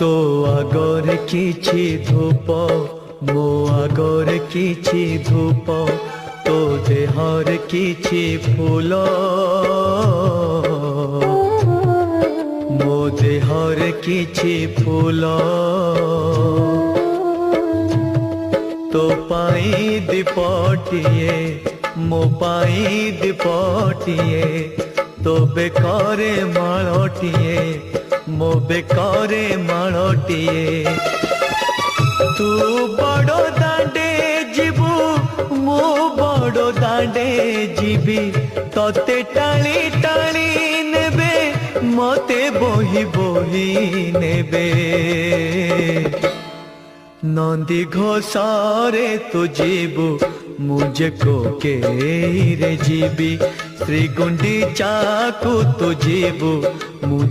तो आगरे किछि धूप मो आगरे किछि धूप तो देहर किछि फूल मो देहर किछि फूल तो पाई दीपटिए मो पाई दीपटिए तो बेकारे माळटिए मो बेकारे माळटिए तू बड़ दांडे जीवु मो बड़ दांडे जीवी तते टाणी टाणी नेबे मते बोही बोही नेबे नंदी घोषारे तो जीवु मुझे को के रे जीवी श्री गुंडीचा को तो जीवु मुझे